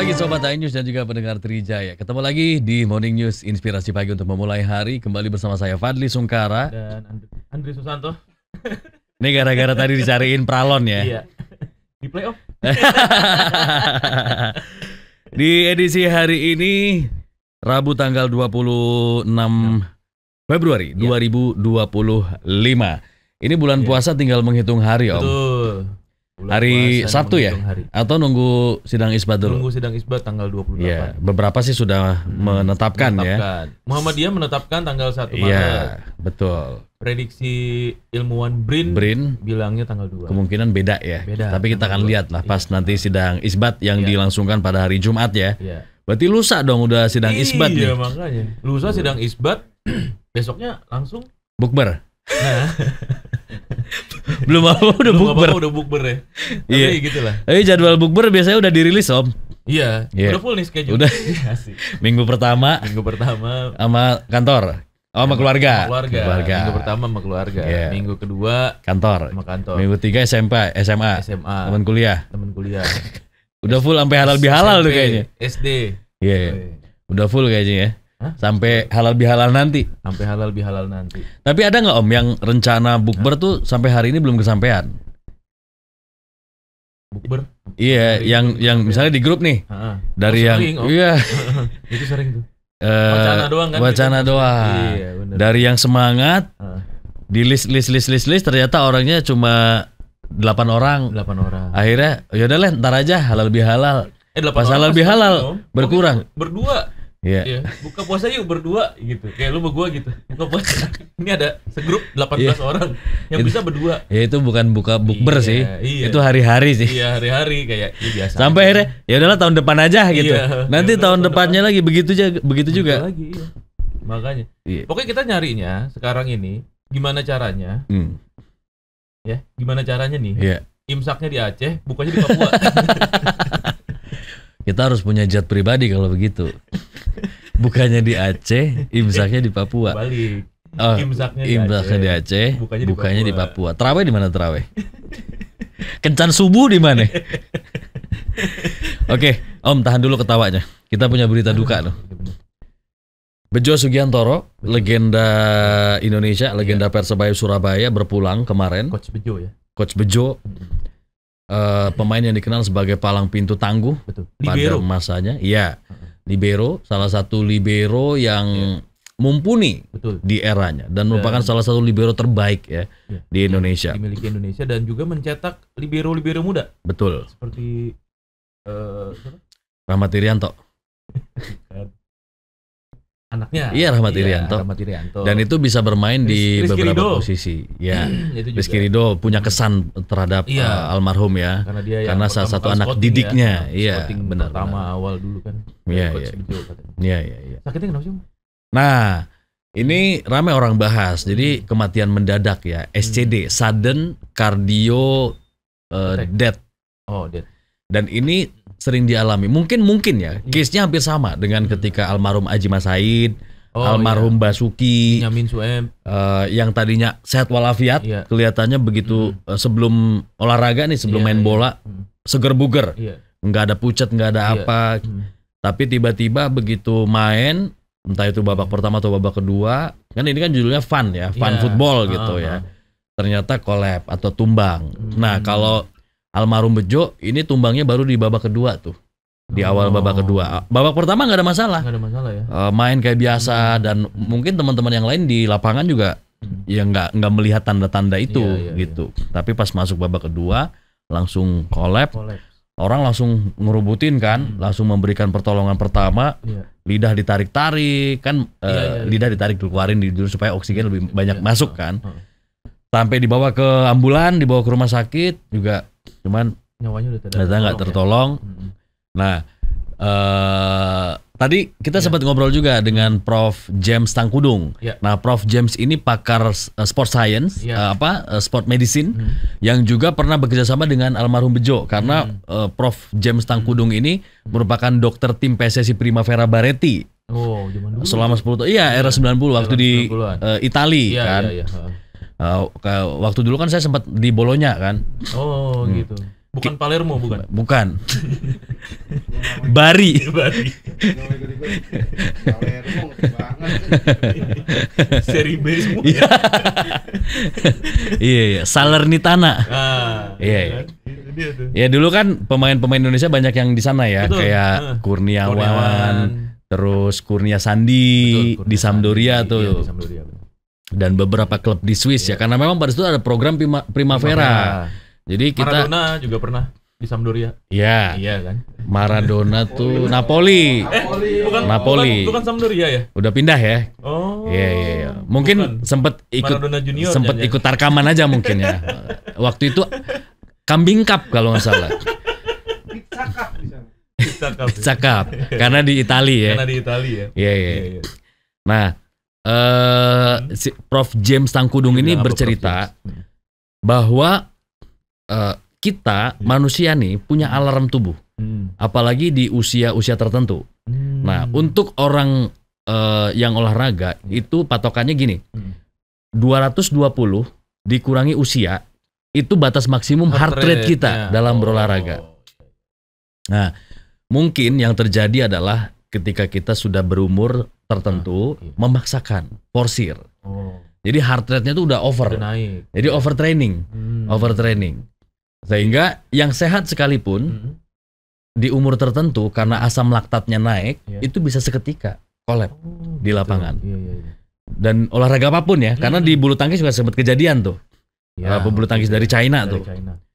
pagi Sobat iNews dan juga pendengar Trijaya. Ketemu lagi di Morning News Inspirasi Pagi untuk memulai hari. Kembali bersama saya Fadli Sungkara dan Andri Susanto. Ini gara-gara tadi dicariin pralon ya. Iya. Di playoff. Di edisi hari ini Rabu tanggal 26 Februari 2025. Ini bulan puasa tinggal menghitung hari, Om. Betul. Hari Sabtu ya? Hari. Atau nunggu sidang isbat dulu? Nunggu sidang isbat tanggal 28. Iya, beberapa sih sudah menetapkan ya. Muhammadiyah menetapkan tanggal 1 Maret. Iya, betul. Prediksi ilmuwan BRIN bilangnya tanggal 2. Kemungkinan beda ya. Beda, tapi kita akan lihat lah pas nanti sidang isbat yang dilangsungkan pada hari Jumat ya. Iya. Berarti lusa dong udah sidang isbat nih. Iya, makanya. Lusa sidang isbat, besoknya langsung bukber. Belum apa udah bukber. Udah bukber ya. Iya. Tapi gitulah. Tapi jadwal bukber biasanya udah dirilis, Om. Iya. Udah full nih schedule. Udah. Minggu pertama sama kantor. Oh, sama keluarga. Minggu pertama sama keluarga. Yeah. Minggu kedua kantor. Sama kantor. Minggu 3 SMA. Teman kuliah. Udah full sampai halal bihalal tuh kayaknya. SD. Iya. Yeah. Udah full kayaknya ya. Hah? Sampai halal bihalal nanti. Tapi ada nggak Om yang rencana bukber tuh sampai hari ini belum kesampaian? Bukber? Iya, yang misalnya di grup nih. Dari yang sering, iya. Itu sering tuh. Wacana doang kan? Wacana doang. Iya, bener. Dari yang semangat di list ternyata orangnya cuma 8 orang. Akhirnya yaudahlah ntar aja halal bihalal. Pas halal bihalal berkurang. Berdua. Iya. Yeah. Buka puasa yuk berdua gitu. Kayak lu sama gua gitu. Buka puasa. Ini ada segrup 18 orang yang bisa berdua. Ya itu bukan buka bukber sih. Iya. Itu hari-hari sih. Iya, hari-hari kayak biasa. Sampai akhirnya ya udahlah tahun depan aja gitu. Nanti tahun depannya lagi begitu juga. Lagi, iya. Makanya. Iya. Pokoknya kita nyarinya sekarang ini gimana caranya? Ya, gimana caranya nih? Iya. Imsaknya di Aceh, bukanya di Papua. Kita harus punya jet pribadi kalau begitu. Bukannya di Aceh, imsaknya di Papua. Balik. Oh, imsaknya di Aceh, bukanya di Papua. Terawih di mana terawih? Kencan subuh di mana? Oke, Om tahan dulu ketawanya. Kita punya berita duka loh. Bejo Sugiantoro, legenda Indonesia, legenda Persebaya Surabaya berpulang kemarin. Coach Bejo ya. Coach Bejo. Pemain yang dikenal sebagai palang pintu tangguh. Betul. Pada masanya, iya. Libero, salah satu libero yang mumpuni di eranya dan merupakan salah satu libero terbaik ya di Indonesia. Dimiliki Indonesia dan juga mencetak libero muda. Betul. Seperti Rahmat Irianto. Anaknya. Iya, Rahmat Irianto. Dan itu bisa bermain di beberapa posisi. Ya. Rizky Ridho punya kesan terhadap almarhum ya. Karena salah satu anak didiknya. Iya, benar. Pertama awal dulu kan. Iya. Sakitnya kenapa sih? Nah, ini ramai orang bahas. Jadi kematian mendadak ya. SCD, sudden cardio death. Oh, death. Dan ini sering dialami. Mungkin ya. Case-nya hampir sama dengan ketika almarhum Aji Mas Said, almarhum Basuki, Nyamin Sueb, yang tadinya sehat walafiat, kelihatannya begitu sebelum olahraga nih, sebelum main bola, seger buger, nggak ada pucat, nggak ada apa. Tapi tiba-tiba begitu main, entah itu babak pertama atau babak kedua, kan ini kan judulnya fun ya, fun football gitu ya. Ternyata collab atau tumbang. Nah kalau almarhum Bejo ini tumbangnya baru di babak kedua tuh. Di awal babak kedua. Babak pertama nggak ada masalah. Nggak ada masalah ya. Main kayak biasa dan mungkin teman-teman yang lain di lapangan juga ya nggak melihat tanda-tanda itu gitu. Tapi pas masuk babak kedua langsung collab. Orang langsung ngerubutin kan, langsung memberikan pertolongan pertama. Lidah ditarik-tarik kan, lidah ditarik keluarin dulu supaya oksigen lebih banyak masuk kan. Sampai dibawa ke ambulan, dibawa ke rumah sakit juga. Cuman nyawanya udah nggak tertolong. Nah, tadi kita sempat ngobrol juga dengan Prof. James Tangkudung. Nah, Prof. James ini pakar sport science, sport medicine, yang juga pernah bekerjasama dengan almarhum Bejo. Karena Prof. James Tangkudung ini merupakan dokter tim PSSI Primavera Bareti. Oh, zaman dulu. Selama 10 tahun. Iya, era 90 waktu di Itali kan. Waktu dulu kan saya sempat di Bolonya kan. Oh gitu. Bukan Palermo, bukan. Bukan. Bari. Bari. Seri B semua. Iya, Salernitana. Iya. Ya dulu kan pemain-pemain Indonesia banyak yang di sana ya. Betul. Kayak Kurniawan, terus Kurnia Sandi. Betul, di Sampdoria tuh. Iya, di Sampdoria. Dan beberapa klub di Swiss ya. Karena memang pada itu ada program Primavera. Jadi kita Maradona juga pernah di Sampdoria. Iya. Iya kan. Maradona tuh Napoli. Napoli. Bukan Sampdoria ya? Udah pindah ya. Oh. Iya. Mungkin sempat ikut tarkaman aja mungkin ya. Waktu itu Kambing Cup kalau nggak salah. Pizza Cup. Karena di Italia ya. Karena di Italia ya. Iya. Nah, si Prof James Tangkudung ini bercerita bahwa kita manusia nih punya alarm tubuh, apalagi di usia tertentu. Nah, untuk orang yang olahraga itu patokannya gini, 220 dikurangi usia itu batas maksimum heart rate kita dalam berolahraga. Nah, mungkin yang terjadi adalah ketika kita sudah berumur tertentu memaksakan, forsir. Jadi heart rate-nya tuh udah over. Jadi overtraining. Sehingga yang sehat sekalipun di umur tertentu karena asam laktatnya naik, itu bisa seketika kolap di lapangan. Dan olahraga apapun ya, karena di bulu tangkis juga sempat kejadian tuh. Pebulu tangkis dari China tuh.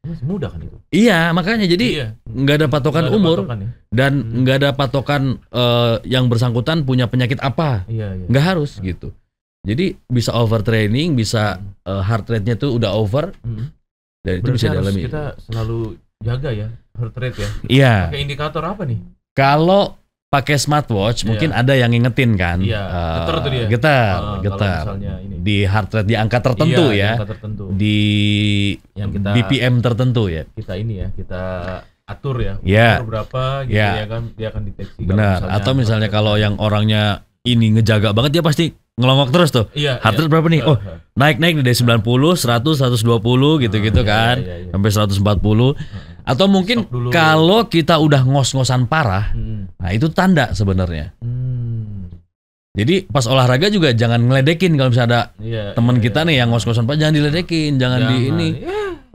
Masih muda kan itu. Iya, makanya jadi nggak ada patokan umur dan nggak ada patokan yang bersangkutan punya penyakit apa. Nggak harus gitu. Jadi bisa overtraining, bisa heart rate-nya tuh udah over. Dan itu bisa dialami. Kita selalu jaga ya heart rate ya. Iya. Pakai indikator apa nih? Kalau pakai smartwatch mungkin ada yang ngingetin kan. Iya. Getar tuh dia. Getar. Di heart rate di angka tertentu ya. Angka tertentu. Di yang kita, BPM tertentu ya. Kita ini ya, kita atur ya. Umur berapa gitu ya kan dia akan deteksi. Benar. Atau misalnya kalau yang orangnya ini ngejaga banget dia pasti ngelongok terus tuh. Heart rate berapa nih? Oh, naik dari 90, 100, 120 gitu-gitu kan. Sampai 140. Atau mungkin kalau kita udah ngos-ngosan parah, nah itu tanda sebenarnya. Jadi pas olahraga juga jangan ngeledekin kalau misalnya ada teman kita nih yang ngos-ngosan parah, jangan diledekin, jangan di ini.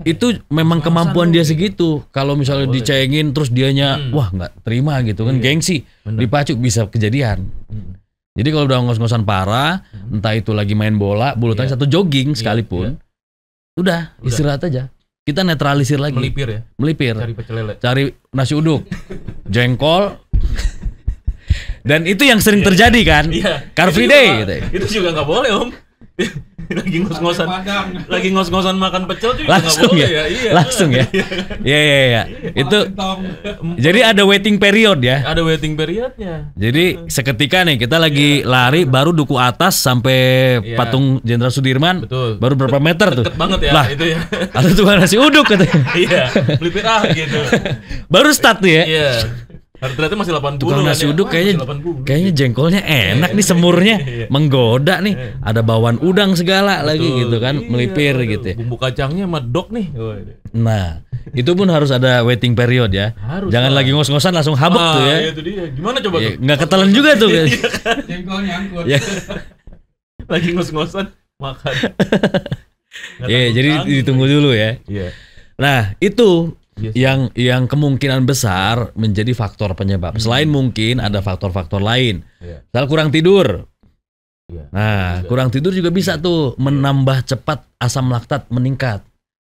Itu memang kemampuan dia segitu. Kalau misalnya dicengin terus dianya wah nggak terima gitu kan, gengsi, dipacu bisa kejadian. Jadi kalau udah ngos-ngosan parah, entah itu lagi main bola, bulu tangkis atau jogging sekalipun, udah istirahat aja. Kita netralisir lagi. Melipir. Cari pecel lele. Cari nasi uduk, jengkol. Dan itu yang sering terjadi kan? Car Free Day gitu. Itu juga nggak boleh om. Lagi ngos-ngosan makan pecel juga langsung boleh, ya? Iya. Langsung ya. Iya. Itu jadi ada waiting period ya. Ada waiting periodnya. Jadi seketika nih kita lagi lari baru duku atas sampai patung Jenderal Sudirman. Betul. Baru berapa meter tuh? Deket banget ya lah, itu ya. Ada tukang nasi uduk katanya. Iya, melipir gitu. Baru start tuh ya. Iya. Ternyata masih 80. Tukang nasi uduk kayaknya jengkolnya enak nih, semurnya menggoda nih. Ada bawang udang segala lagi gitu kan, melipir gitu. Bumbu kacangnya medok nih. Nah, itu pun harus ada waiting period ya. Jangan lagi ngos-ngosan langsung habuk tuh ya. Itu dia. Gimana coba tuh? Nggak ketelan juga tuh. Jengkolnya angkut. Lagi ngos-ngosan makan. Iya, jadi ditunggu dulu ya. Nah, itu yang kemungkinan besar menjadi faktor penyebab. Selain mungkin ada faktor-faktor lain. Misal kurang tidur. Nah, kurang tidur juga bisa tuh menambah cepat asam laktat meningkat.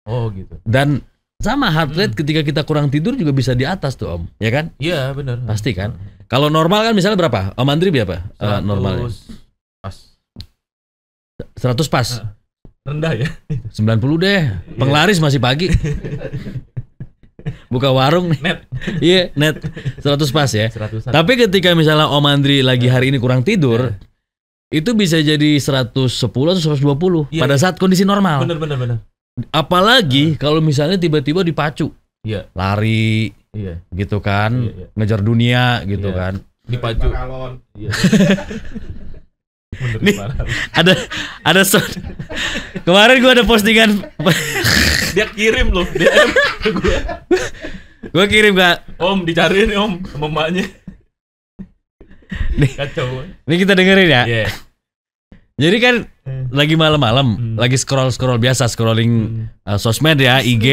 Oh gitu. Dan sama heart rate ketika kita kurang tidur juga bisa di atas tuh Om, ya kan? Iya benar. Pasti kan. Kalau normal kan misalnya berapa? Om Andri berapa? Normalnya? Pas. 100 pas. Rendah ya. 90 deh. Penglaris masih pagi. Buka warung nih. Net. Iya, net 100 pas ya. 100. Tapi ketika misalnya Om Andri lagi hari ini kurang tidur, itu bisa jadi 110 atau 120 pada saat kondisi normal. Benar. Apalagi kalau misalnya tiba-tiba dipacu. Lari. Gitu kan. Ngejar dunia gitu kan. Dipacu. Nih, ada kemarin gue ada postingan Dia kirim loh DM ke gue. Gue kirim Kak. Om dicariin nih Om sama emaknya. Nih, kacau. Ini kita dengerin ya. Yeah. Jadi kan lagi malam-malam, lagi scroll biasa, scrolling sosmed ya, IG.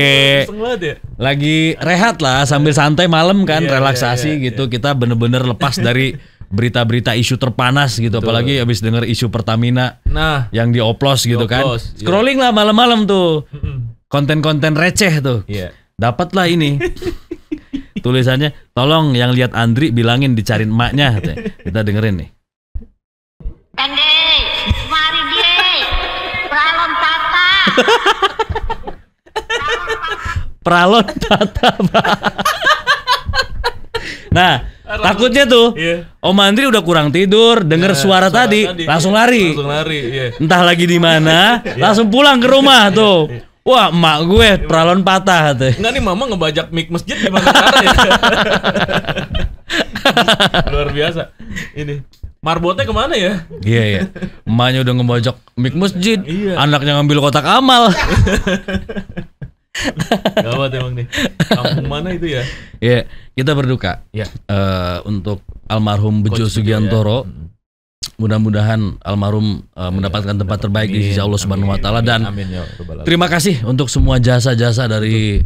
Ya? Lagi rehat lah sambil santai malam kan, relaksasi gitu. Kita bener-bener lepas dari berita-berita isu terpanas gitu. Betul. Apalagi habis denger isu Pertamina yang dioplos gitu kan. Scrolling lah malam-malam tuh. Konten-konten receh tuh. Dapat lah ini. Tulisannya, tolong yang lihat Andri bilangin dicariin emaknya. Kita dengerin nih. Mari dia, pralon tata. Pralon tata. Nah, takutnya tuh Om Andri udah kurang tidur, denger suara tadi, langsung lari. Entah lagi di mana, langsung pulang ke rumah tuh. Wah, emak gue pralon patah tuh. Enggak nih, mama ngebajak mic masjid gimana caranya? Luar biasa. Ini marbotnya kemana ya? Iya. Emaknya udah ngebajak mic masjid, anaknya ngambil kotak amal. Gawat emang nih. Kampung mana itu ya? Iya, kita berduka untuk almarhum Bejo Sugiantoro. Mudah-mudahan almarhum mendapatkan tempat terbaik di sisi Allah Subhanahu wa taala, dan terima kasih untuk semua jasa-jasa dari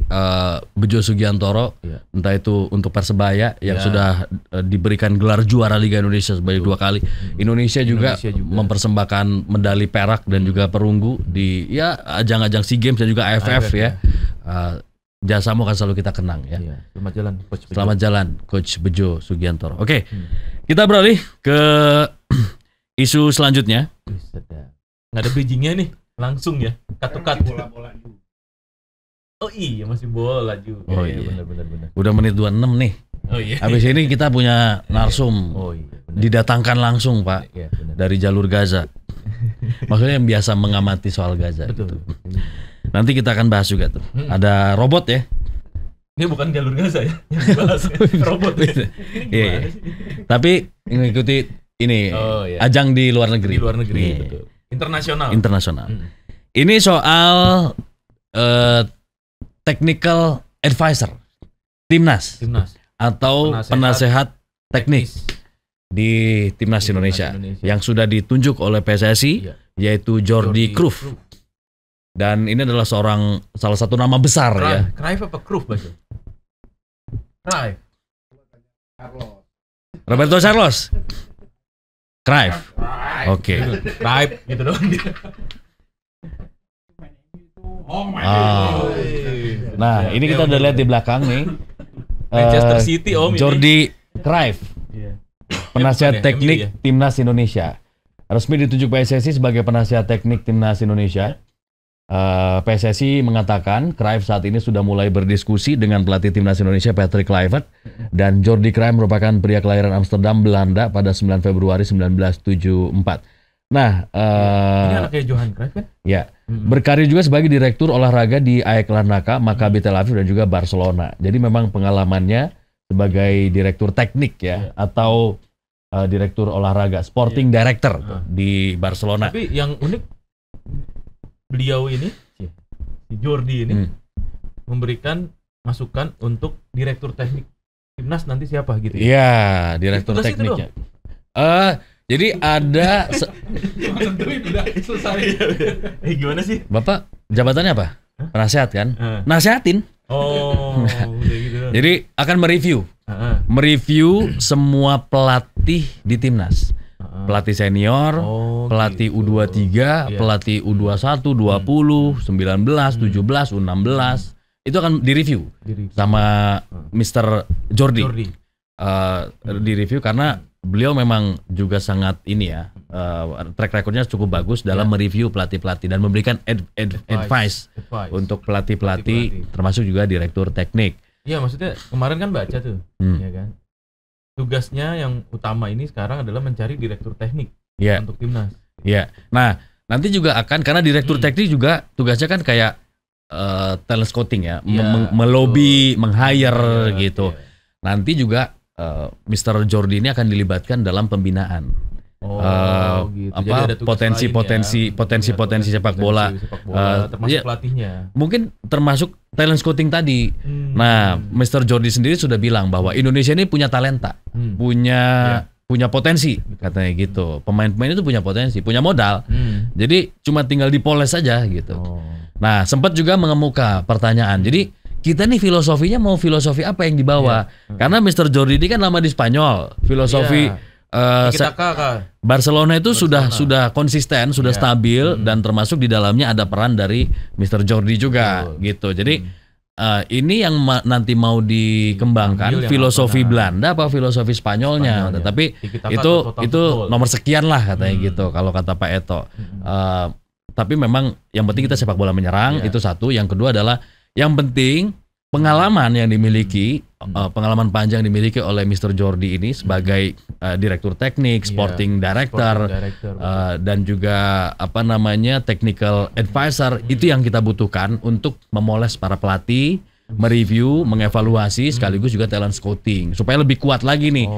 Bejo Sugiantoro, entah itu untuk Persebaya yang sudah diberikan gelar juara Liga Indonesia sebanyak 2 kali. Indonesia juga mempersembahkan medali perak dan juga perunggu di ajang-ajang SEA Games dan juga AFF ya. Jasamu akan selalu kita kenang ya. Selamat jalan Coach Bejo. Selamat jalan Coach Bejo Sugiantoro. Oke. Kita beralih ke isu selanjutnya. Nggak ada bridgingnya nih, langsung ya, cut-cut. Bola juga. Oh iya, masih bola juga. Oh iya, benar. Udah menit 26 nih. Oh iya. Habis ini kita punya narsum. Oh iya. Didatangkan langsung Pak dari jalur Gaza. Maksudnya yang biasa mengamati soal Gaza. Betul. Gitu. Nanti kita akan bahas juga tuh. Ada robot ya. Ini bukan jalur Gaza ya, yang dibahas robot. Iya. Tapi mengikuti ini ajang di luar negeri. Di luar negeri, betul. Internasional. Ini soal technical advisor timnas atau penasehat teknis di timnas Indonesia yang sudah ditunjuk oleh PSSI, yaitu Jordi Cruyff. Dan ini adalah salah satu nama besar ya. Cruyff apa Cruyff Bang? Cruyff. Roberto Carlos. Cruyff. Oke. Cruyff gitu doang dia. Nah, ini kita udah lihat di belakang nih. Manchester City Jordi Cruyff. Penasihat teknik Timnas Indonesia. Resmi ditunjuk PSSI sebagai penasihat teknik Timnas Indonesia. PSSI mengatakan Cruyff saat ini sudah mulai berdiskusi dengan pelatih Timnas Indonesia Patrick Kluivert, dan Jordi Cruyff merupakan pria kelahiran Amsterdam, Belanda pada 9 Februari 1974. Nah, ini anaknya Johan Cruyff kan? Ya, berkarir juga sebagai direktur olahraga di AEK Larnaca, Maccabi Tel Aviv dan juga Barcelona. Jadi memang pengalamannya sebagai direktur teknik ya, atau direktur olahraga, sporting director di Barcelona. Tapi yang unik, beliau ini, si Jordi ini, memberikan masukan untuk direktur teknik timnas nanti siapa gitu. Iya, direktur tekniknya. Jadi ada gimana sih? Bapak jabatannya apa? Penasehat kan? Nasehatin. Oh, gitu. Jadi akan mereview semua pelatih di timnas. Pelatih senior, pelatih U23, pelatih U21, 20, 19, 17, U16. Itu akan direview sama Mr. Jordi. Direview karena beliau memang juga sangat track recordnya cukup bagus dalam mereview pelatih-pelatih dan memberikan advice untuk pelatih-pelatih termasuk juga direktur teknik. Iya, maksudnya kemarin kan baca tuh, ya kan? Tugasnya yang utama ini sekarang adalah mencari direktur teknik untuk timnas. Iya. Nah, nanti juga akan, karena direktur teknik juga tugasnya kan kayak talent scouting ya, melobi, meng-hire gitu. Nanti juga Mr. Jordi ini akan dilibatkan dalam pembinaan. gitu. Potensi sepak bola, termasuk pelatihnya. Mungkin termasuk talent scouting tadi. Nah, Mr. Jordi sendiri sudah bilang bahwa Indonesia ini punya talenta, punya potensi, katanya gitu. Pemain-pemain itu punya potensi, punya modal. Jadi cuma tinggal dipoles saja gitu. Nah, sempat juga mengemuka pertanyaan. Jadi kita nih filosofinya mau filosofi apa yang dibawa? Karena Mr. Jordi ini kan lama di Spanyol, filosofi Barcelona itu sudah konsisten, sudah stabil, dan termasuk di dalamnya ada peran dari Mr. Jordi juga gitu. Jadi ini yang nanti mau dikembangkan filosofi Belanda apa filosofi Spanyolnya. Tapi itu nomor sekian lah katanya gitu kalau kata Pak Eto. Tapi memang yang penting kita sepak bola menyerang, itu satu. Yang kedua adalah yang penting pengalaman yang dimiliki, pengalaman panjang dimiliki oleh Mr. Jordi ini sebagai direktur teknik, sporting director, dan juga technical advisor, itu yang kita butuhkan untuk memoles para pelatih, mereview, mengevaluasi, sekaligus juga talent scouting supaya lebih kuat lagi nih.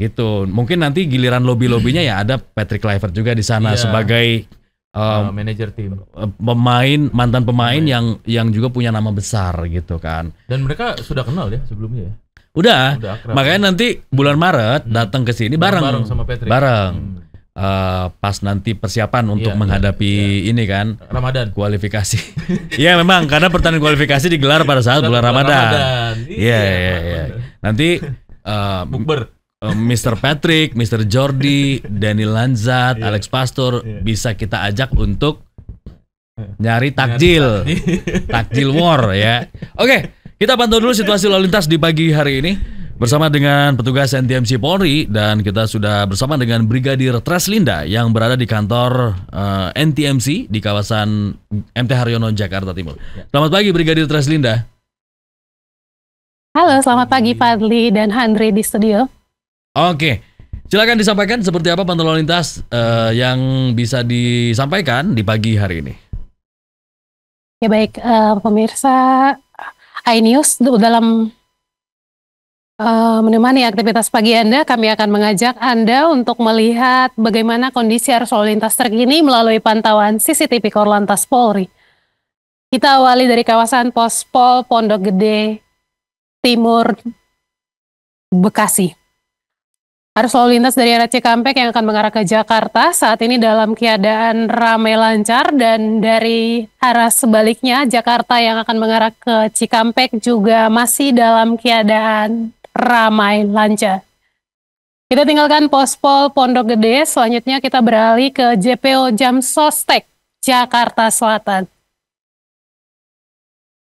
Gitu. Mungkin nanti giliran lobby-lobbynya ya ada Patrick Kluivert juga di sana sebagai manajer tim, mantan pemain yang juga punya nama besar gitu kan. Dan mereka sudah kenal ya sebelumnya ya. Udah makanya nanti bulan Maret datang ke sini bareng sama Patrick. Pas nanti persiapan untuk menghadapi ini kan Ramadan kualifikasi. Iya memang karena pertandingan kualifikasi digelar pada saat bulan Ramadan. Iya. Nanti bukber. Mr. Patrick, Mr. Jordi, Daniel Lanzat, Alex Pastor bisa kita ajak untuk nyari takjil war ya. Oke, kita pantau dulu situasi lalu lintas di pagi hari ini bersama dengan petugas NTMC Polri, dan kita sudah bersama dengan Brigadir Treslinda yang berada di kantor NTMC di kawasan MT Haryono, Jakarta Timur. Selamat pagi Brigadir Treslinda. Halo, selamat pagi Fadli dan Andre di studio. Oke, silakan disampaikan seperti apa pantauan lalu lintas yang bisa disampaikan di pagi hari ini. Ya baik, pemirsa iNews, dalam menemani aktivitas pagi Anda, kami akan mengajak Anda untuk melihat bagaimana kondisi arus lalu lintas terkini melalui pantauan CCTV Korlantas Polri. Kita awali dari kawasan Pospol Pondok Gede Timur, Bekasi. Arus lalu lintas dari arah Cikampek yang akan mengarah ke Jakarta saat ini dalam keadaan ramai lancar, dan dari arah sebaliknya Jakarta yang akan mengarah ke Cikampek juga masih dalam keadaan ramai lancar. Kita tinggalkan Pospol Pondok Gede, selanjutnya kita beralih ke JPO Jam Sostek, Jakarta Selatan.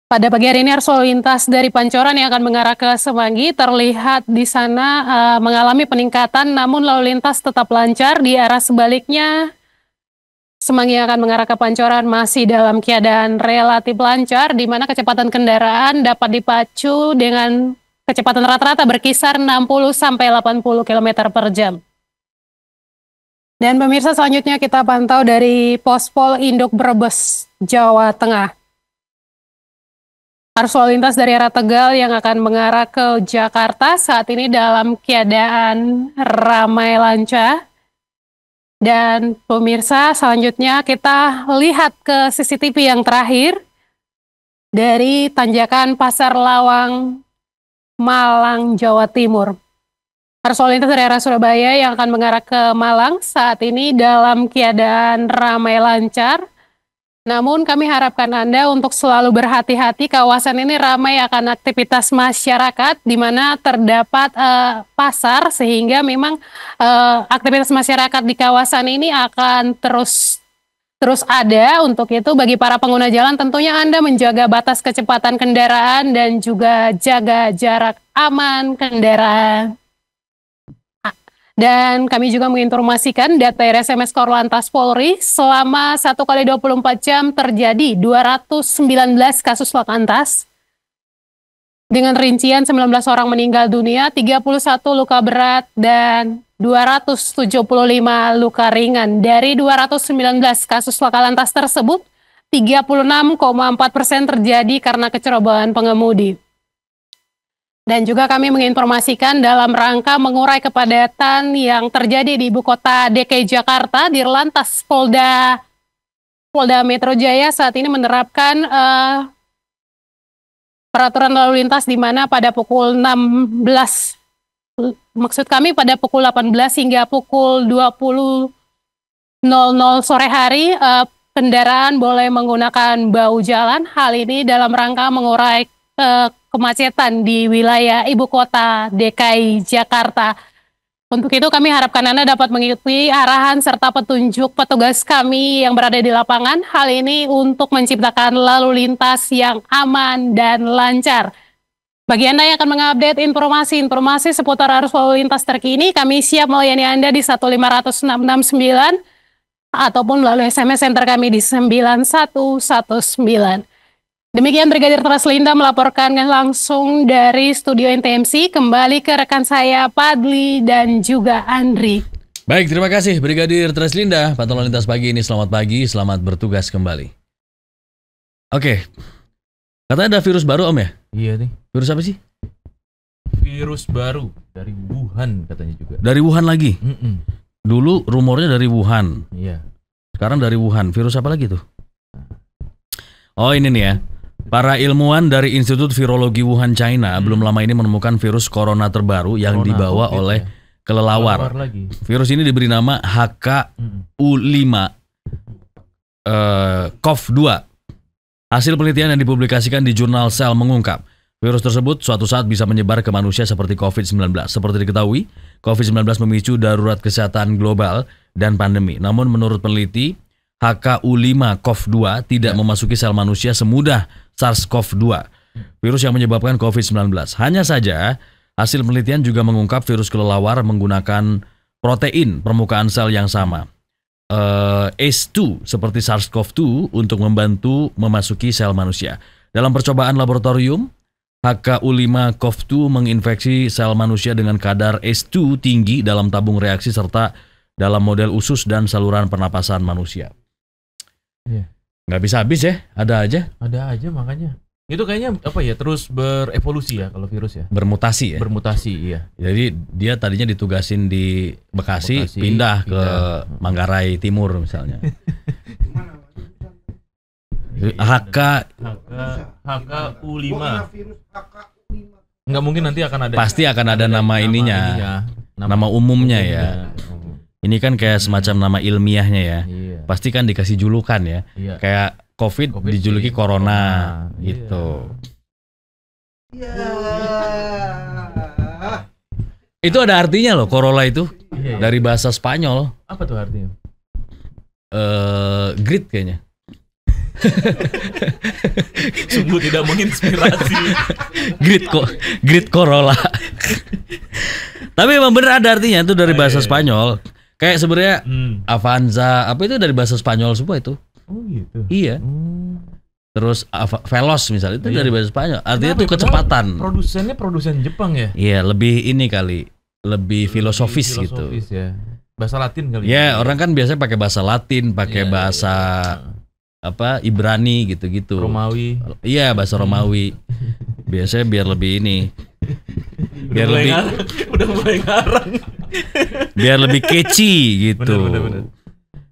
Pada pagi hari ini arus lalu lintas dari Pancoran yang akan mengarah ke Semanggi terlihat di sana mengalami peningkatan, namun lalu lintas tetap lancar. Di arah sebaliknya Semanggi yang akan mengarah ke Pancoran masih dalam keadaan relatif lancar, di mana kecepatan kendaraan dapat dipacu dengan kecepatan rata-rata berkisar 60 sampai 80 km per jam. Dan pemirsa, selanjutnya kita pantau dari Pospol Induk Brebes, Jawa Tengah. Arus lalu lintas dari arah Tegal yang akan mengarah ke Jakarta saat ini dalam keadaan ramai lancar. Dan pemirsa, selanjutnya kita lihat ke CCTV yang terakhir dari tanjakan Pasar Lawang, Malang, Jawa Timur. Arus lalu lintas dari arah Surabaya yang akan mengarah ke Malang saat ini dalam keadaan ramai lancar. Namun kami harapkan Anda untuk selalu berhati-hati, kawasan ini ramai akan aktivitas masyarakat di mana terdapat pasar, sehingga memang aktivitas masyarakat di kawasan ini akan terus ada. Untuk itu bagi para pengguna jalan tentunya Anda menjaga batas kecepatan kendaraan dan juga jaga jarak aman kendaraan. Dan kami juga menginformasikan data RSMS Korlantas Polri selama 1x24 jam terjadi 219 kasus lantas dengan rincian 19 orang meninggal dunia, 31 luka berat, dan 275 luka ringan. Dari 219 kasus laka lantas tersebut, 36,4% terjadi karena kecerobohan pengemudi. Dan juga kami menginformasikan dalam rangka mengurai kepadatan yang terjadi di ibu kota DKI Jakarta, Dirlantas Polda Metro Jaya saat ini menerapkan peraturan lalu lintas di mana pada pukul 16, maksud kami pada pukul 18 hingga pukul 20.00 sore hari, kendaraan boleh menggunakan bahu jalan. Hal ini dalam rangka mengurai kemacetan di wilayah ibu kota DKI Jakarta. Untuk itu kami harapkan Anda dapat mengikuti arahan serta petunjuk petugas kami yang berada di lapangan. Hal ini untuk menciptakan lalu lintas yang aman dan lancar. Bagi Anda yang akan mengupdate informasi seputar arus lalu lintas terkini, kami siap melayani Anda di 1500669 ataupun melalui SMS center kami di 9119. Demikian Brigadir Treslinda melaporkan langsung dari studio NTMC. Kembali ke rekan saya Padli dan juga Andri. Baik, terima kasih Brigadir Treslinda. Pantauan lalu lintas pagi ini, selamat pagi, selamat bertugas kembali. Oke, katanya ada virus baru Om ya? Iya nih. Virus apa sih? Virus baru dari Wuhan katanya juga. Dari Wuhan lagi? Dulu rumornya dari Wuhan. Iya. Sekarang dari Wuhan. Virus apa lagi tuh? Oh ini nih ya. Para ilmuwan dari Institut Virologi Wuhan, China belum lama ini menemukan virus corona terbaru yang dibawa oleh kelelawar. Virus ini diberi nama HKU5 CoV2. Hasil penelitian yang dipublikasikan di jurnal Cell mengungkap virus tersebut suatu saat bisa menyebar ke manusia seperti COVID-19. Seperti diketahui, COVID-19 memicu darurat kesehatan global dan pandemi. Namun menurut peneliti, HKU5 CoV2 tidak memasuki sel manusia semudah SARS-CoV-2, virus yang menyebabkan COVID-19. Hanya saja, hasil penelitian juga mengungkap virus kelelawar menggunakan protein permukaan sel yang sama, ACE2 seperti SARS-CoV-2 untuk membantu memasuki sel manusia. Dalam percobaan laboratorium, HKU5 CoV2 menginfeksi sel manusia dengan kadar ACE2 tinggi dalam tabung reaksi serta dalam model usus dan saluran pernapasan manusia. Iya. Nggak bisa habis ya, ada aja makanya. Itu kayaknya apa ya, terus berevolusi ya kalau virus ya. Bermutasi ya. Bermutasi, iya. Jadi dia tadinya ditugasin di Bekasi pindah ke Manggarai Timur misalnya. HKU5. Nggak mungkin nanti akan ada. Pasti akan ada nama ininya. Nama umumnya ya. Ini kan kayak semacam nama ilmiahnya ya. Iya. Pasti kan dikasih julukan ya. Iya. Kayak COVID dijuluki Corona gitu. Iya. Itu ada artinya loh, Corolla itu. Iya. Dari bahasa Spanyol. Apa tuh artinya? Grit kayaknya. Sungguh tidak menginspirasi. Grit Corolla. Tapi emang bener ada artinya itu dari bahasa Spanyol. Kayak sebenarnya Avanza apa itu dari bahasa Spanyol semua itu. Oh gitu. Iya. Terus Veloz misalnya itu dari bahasa Spanyol. Artinya itu kecepatan. Produsennya produsen Jepang ya? Iya, lebih ini kali, lebih filosofis gitu. Ya. Bahasa Latin kali. Ya, orang kan biasanya pakai bahasa Latin, pakai bahasa apa Ibrani gitu-gitu. Romawi. Iya, bahasa Romawi. Biasanya biar lebih ini. Biar udah mulai ngarang. Biar lebih catchy gitu. Bener.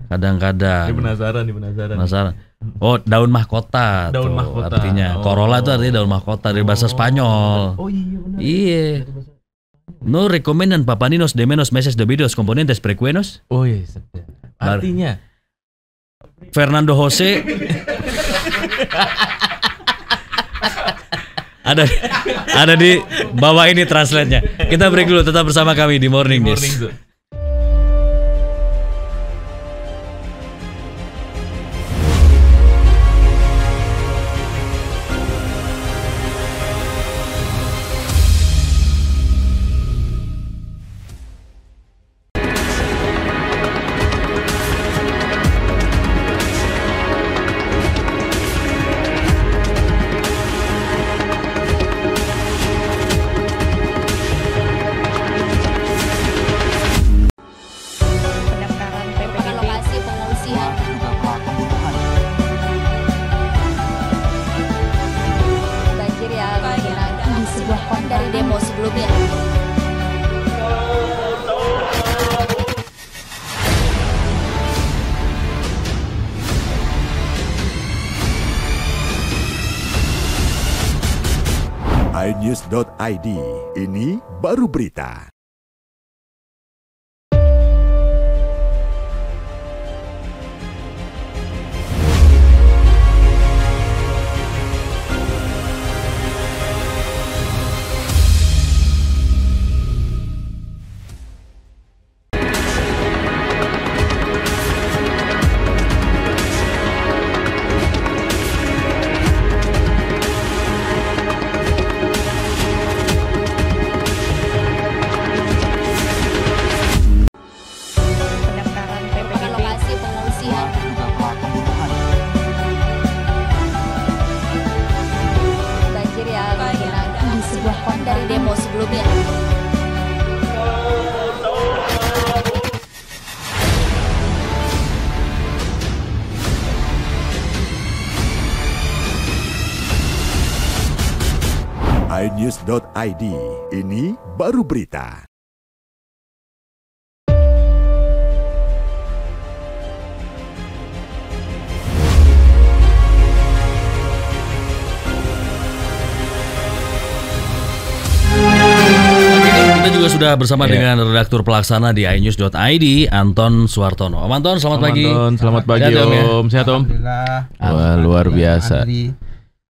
Kadang-kadang. Penasaran. Oh, daun mahkota. Daun tuh, mahkota. Artinya. Corolla itu artinya daun mahkota dari bahasa Spanyol. Oh iya benar. Iya. No recomiendan papaninos de menos meses debidos componentes precuenos. Oh iya. Artinya Fernando Jose ada di bawah ini translate-nya. Kita break dulu, tetap bersama kami di Morning News. iNews.id, ini baru berita. iNews.id, ini baru berita. Kita juga sudah bersama dengan redaktur pelaksana di iNews.id, Anton Suwartono. Om Anton, selamat pagi. Selamat pagi Om. Sehat Om? Wah, luar biasa.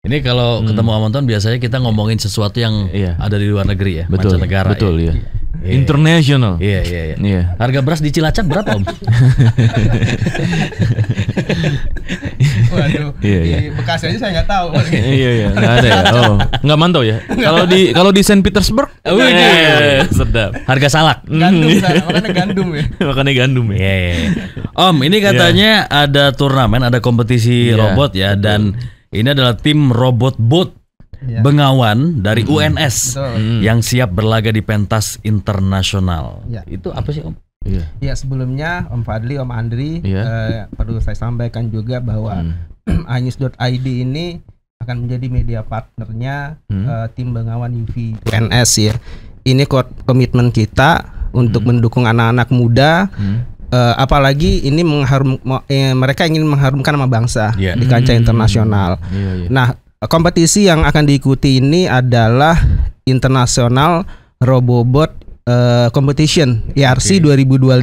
Ini kalau ketemu Om Anton biasanya kita ngomongin sesuatu yang ada di luar negeri ya, betul, mancanegara. Betul ya. International. Iya. Harga beras di Cilacap berapa Om? Waduh, di Bekasi aja saya nggak tahu. Iya, nggak ada ya. Oh, nggak mantau ya. Kalau di Saint Petersburg, sedap. Harga salak. Gandum sana, makanya gandum ya. Makanya gandum ya. Om, ini katanya ada turnamen, ada kompetisi robot ya, dan ini adalah tim robot bot Bengawan dari UNS yang siap berlaga di pentas internasional. Itu apa sih Om? Ya, sebelumnya Om Fadli, Om Andri, perlu saya sampaikan juga bahwa iNews.id ini akan menjadi media partnernya tim Bengawan UV UNS ya. Ini komitmen kita untuk mendukung anak-anak muda. Apalagi ini mereka ingin mengharumkan nama bangsa di kancah internasional. Nah, kompetisi yang akan diikuti ini adalah International Robobot Competition IRC 2025.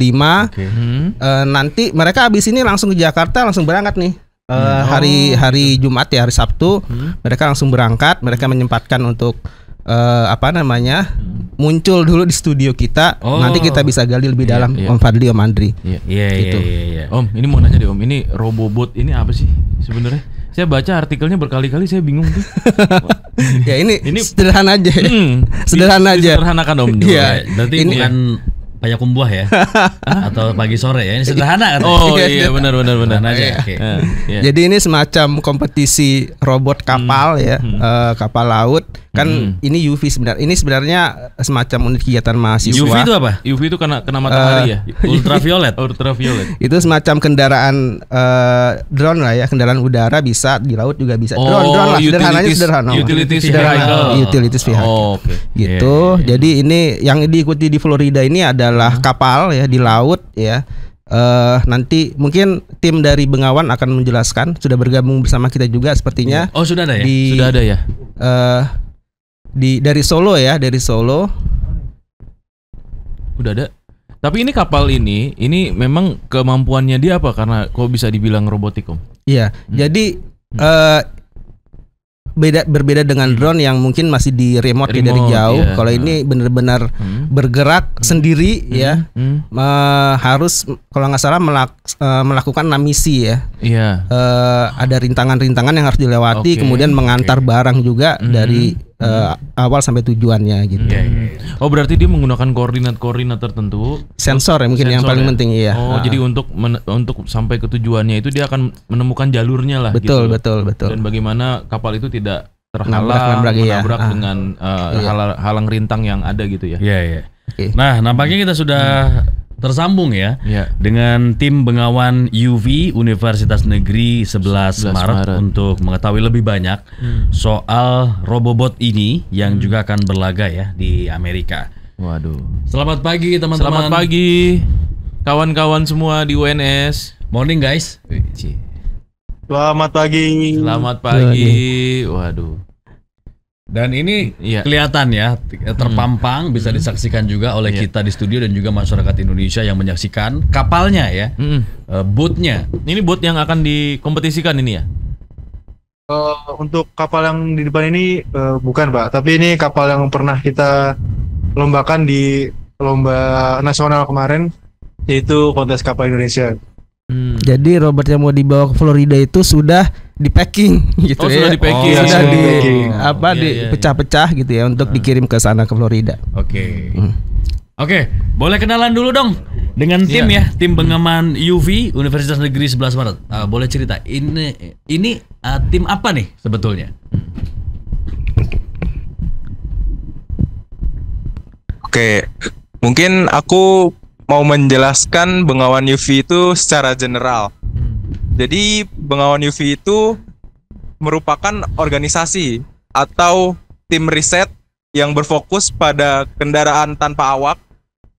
Nanti mereka habis ini langsung ke Jakarta, langsung berangkat nih. Hari Jumat ya, hari Sabtu mereka langsung berangkat. Mereka menyempatkan untuk muncul dulu di studio kita. Nanti kita bisa gali lebih dalam Om Fadli, Om Andri. Iya. Om, ini mau nanya deh Om, ini Robobot ini apa sih sebenarnya? Saya baca artikelnya berkali-kali, saya bingung tuh. Ya ini sederhana aja. Sederhana aja. Sederhanakan Om. Iya, berarti ini bukan Payakumbuh ya, atau pagi sore ya, ini sederhana kan? Oh iya, benar aja. Jadi ini semacam kompetisi robot kapal ya, kapal laut. Kan ini UV sebenarnya. Ini sebenarnya semacam unit kegiatan mahasiswa. UV itu apa? UV itu kena matahari ya. Ultraviolet. Itu semacam kendaraan drone lah ya, kendaraan udara, bisa di laut juga bisa. Drone lah, sederhana. Utilities vehicle. Oke. Gitu. Jadi ini yang diikuti di Florida ini adalah kapal ya di laut ya. Nanti mungkin tim dari Bengawan akan menjelaskan. Sudah bergabung bersama kita juga sepertinya. Oh, sudah ada ya? Sudah ada ya. Dari Solo ya, dari Solo. Udah ada. Tapi ini kapal ini memang kemampuannya dia apa? Karena kok bisa dibilang robotik Om? Iya. Jadi berbeda dengan drone yang mungkin masih di remote dari jauh. Kalau ini benar-benar bergerak sendiri ya. Harus kalau nggak salah melakukan 6 misi ya. Ada rintangan-rintangan yang harus dilewati, kemudian mengantar barang juga dari awal sampai tujuannya gitu. Oh, berarti dia menggunakan koordinat tertentu. Sensor ya mungkin yang paling penting ya. Jadi untuk sampai ke tujuannya itu dia akan menemukan jalurnya lah. Betul. Dan bagaimana kapal itu tidak menabrak dengan halang rintang yang ada gitu ya. Iya. Nah, nampaknya kita sudah tersambung ya dengan tim Bengawan UV Universitas Negeri 11 Maret untuk mengetahui lebih banyak soal robobot ini yang juga akan berlaga ya di Amerika. Waduh. Selamat pagi teman-teman. Selamat pagi kawan-kawan semua di UNS. Morning guys. Selamat pagi. Selamat pagi. Waduh. Dan ini kelihatan ya, terpampang, bisa disaksikan juga oleh kita di studio dan juga masyarakat Indonesia yang menyaksikan kapalnya ya, boatnya. Ini boat yang akan dikompetisikan ini ya? Untuk kapal yang di depan ini bukan Pak, tapi ini kapal yang pernah kita lombakan di lomba nasional kemarin, yaitu kontes kapal Indonesia. Jadi Robert yang mau dibawa ke Florida itu sudah di packing gitu ya. Sudah di packing. Sudah dipecah-pecah gitu ya untuk dikirim ke sana ke Florida. Oke, boleh kenalan dulu dong dengan tim ya, tim pengaman UV Universitas Negeri 11 Maret. Boleh cerita ini tim apa nih sebetulnya? Oke, mungkin aku mau menjelaskan Bengawan UV itu secara general. Jadi Bengawan UV itu merupakan organisasi atau tim riset yang berfokus pada kendaraan tanpa awak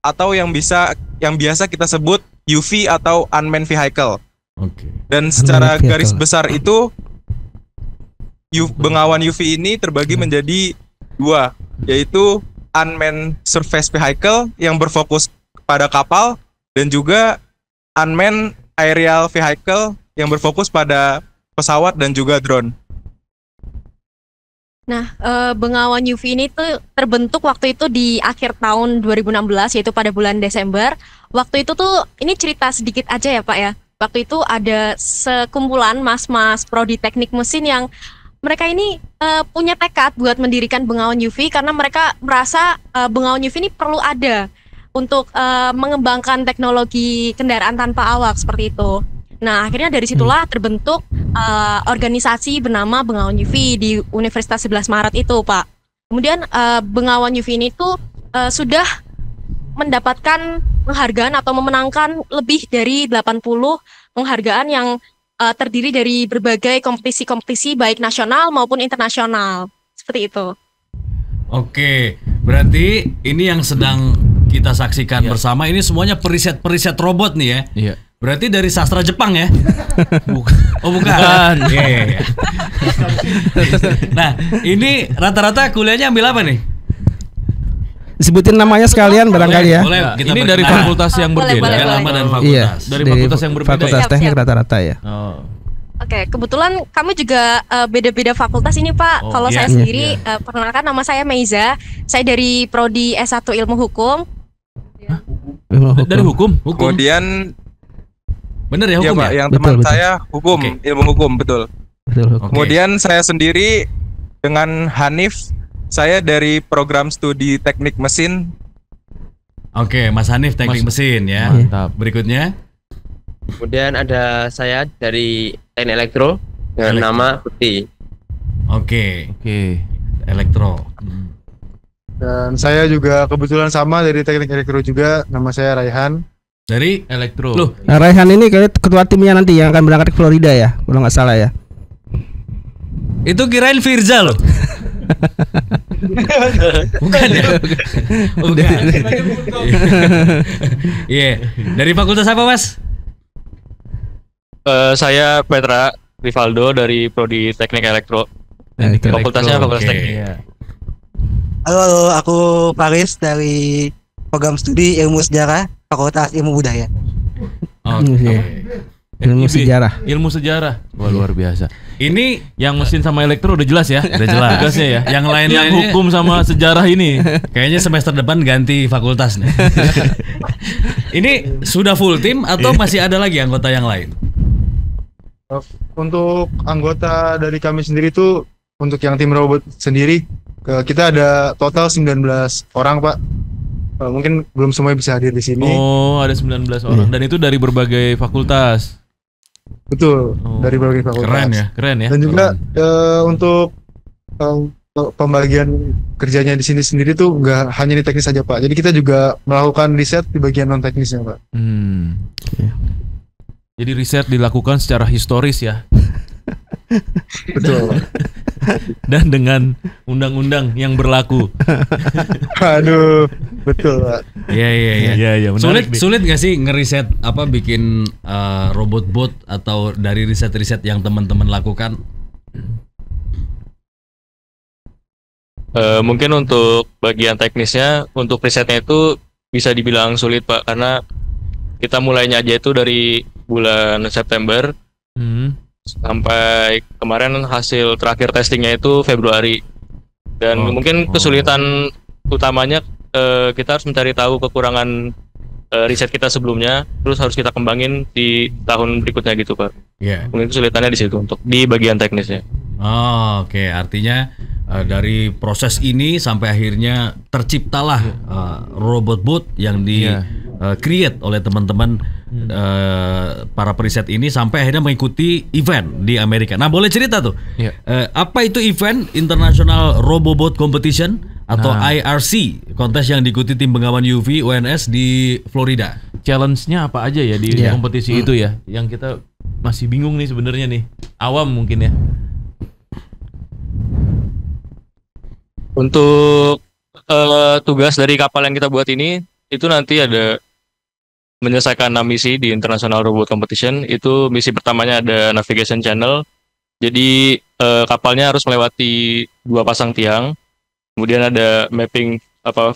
atau yang biasa kita sebut UV atau unmanned vehicle. Dan secara garis besar itu Bengawan UV ini terbagi menjadi dua, yaitu unmanned surface vehicle yang berfokus pada kapal dan juga unmanned aerial vehicle yang berfokus pada pesawat dan juga drone. Nah, Bengawan UV ini tuh terbentuk waktu itu di akhir tahun 2016, yaitu pada bulan Desember. Waktu itu tuh, ini cerita sedikit aja ya Pak ya. Waktu itu ada sekumpulan mas-mas prodi teknik mesin yang mereka ini punya tekad buat mendirikan Bengawan UV karena mereka merasa Bengawan UV ini perlu ada untuk mengembangkan teknologi kendaraan tanpa awak seperti itu. Nah, akhirnya dari situlah terbentuk organisasi bernama Bengawan UV di Universitas 11 Maret itu, Pak. Kemudian Bengawan UV ini tuh sudah mendapatkan penghargaan atau memenangkan lebih dari 80 penghargaan yang terdiri dari berbagai kompetisi-kompetisi baik nasional maupun internasional. Seperti itu. Oke, berarti ini yang sedang kita saksikan bersama ini semuanya periset robot nih ya. Iya. Berarti dari sastra Jepang ya? Oh bukan. Iya. Nah, ini rata-rata kuliahnya ambil apa nih? Sebutin namanya sekalian barangkali ya. Boleh, ini dari fakultas yang berbeda. Nama dan fakultas. Iya, dari fakultas yang berbeda. Fakultas teknik rata-rata ya. Oke, kebetulan kami juga beda-beda fakultas ini Pak. Kalau saya sendiri, perkenalkan nama saya Meiza. Saya dari Prodi S1 Ilmu Hukum. Dari hukum? Kemudian bener ya hukum Pak, yang teman saya hukum, ilmu hukum, betul. Kemudian saya sendiri dengan Hanif, saya dari program studi teknik mesin. Oke, Mas Hanif teknik mesin ya. Mantap. Berikutnya. Kemudian ada saya dari teknik elektro dengan nama Putih. Oke. Elektro. Dan saya juga kebetulan sama dari teknik elektro juga, nama saya Raihan. Dari elektro. Loh, Raihan ini kayak ketua timnya nanti yang akan berangkat ke Florida ya, kalau nggak salah ya. Itu kirain Firza loh. Bukan ya? Bukan. Iya. Dari fakultas apa, Mas? Saya Petra Rivaldo dari Prodi Teknik Elektro. Fakultasnya Fakultas Teknik. Halo, aku Paris dari program studi Ilmu Sejarah Fakultas Ilmu Budaya. Ilmu sejarah. Wah, luar biasa. Ini yang mesin sama elektro udah jelas ya? Udah jelas. Tugasnya ya. Yang lain-lainnya yang hukum sama sejarah ini kayaknya semester depan ganti fakultas nih. Ini sudah full tim atau masih ada lagi anggota yang lain? Untuk anggota dari kami sendiri tuh, untuk yang tim robot sendiri, kita ada total 19 orang, Pak. Mungkin belum semuanya bisa hadir di sini. Oh, ada 19 orang. Dan itu dari berbagai fakultas. Betul, dari berbagai fakultas. Keren ya. Dan juga untuk pembagian kerjanya di sini sendiri tuh nggak hanya di teknis saja, Pak. Jadi kita juga melakukan riset di bagian non teknisnya, Pak. Jadi riset dilakukan secara historis ya. Betul. Dan dengan undang-undang yang berlaku. Aduh, betul, Pak. Iya. Sulit nggak sih ngeriset bikin robot bot atau dari riset-riset yang teman-teman lakukan? Mungkin untuk bagian teknisnya, untuk risetnya itu bisa dibilang sulit Pak, karena kita mulainya aja itu dari bulan September sampai kemarin hasil terakhir testingnya itu Februari. Dan mungkin kesulitan utamanya kita harus mencari tahu kekurangan riset kita sebelumnya, terus harus kita kembangin di tahun berikutnya gitu Pak. Mungkin kesulitannya di situ untuk di bagian teknisnya. Oke. Artinya dari proses ini sampai akhirnya terciptalah robot bot yang di create oleh teman-teman para periset ini sampai akhirnya mengikuti event di Amerika. Nah, boleh cerita tuh apa itu event International Robobot Competition atau IRC, kontes yang diikuti tim pengawan UV UNS di Florida. Challenge-nya apa aja ya di kompetisi itu ya? Yang kita masih bingung nih sebenarnya nih, awam mungkin ya. Untuk tugas dari kapal yang kita buat ini, itu nanti ada menyelesaikan 6 misi di International Robot Competition. Itu misi pertamanya ada navigation channel. Jadi kapalnya harus melewati 2 pasang tiang. Kemudian ada mapping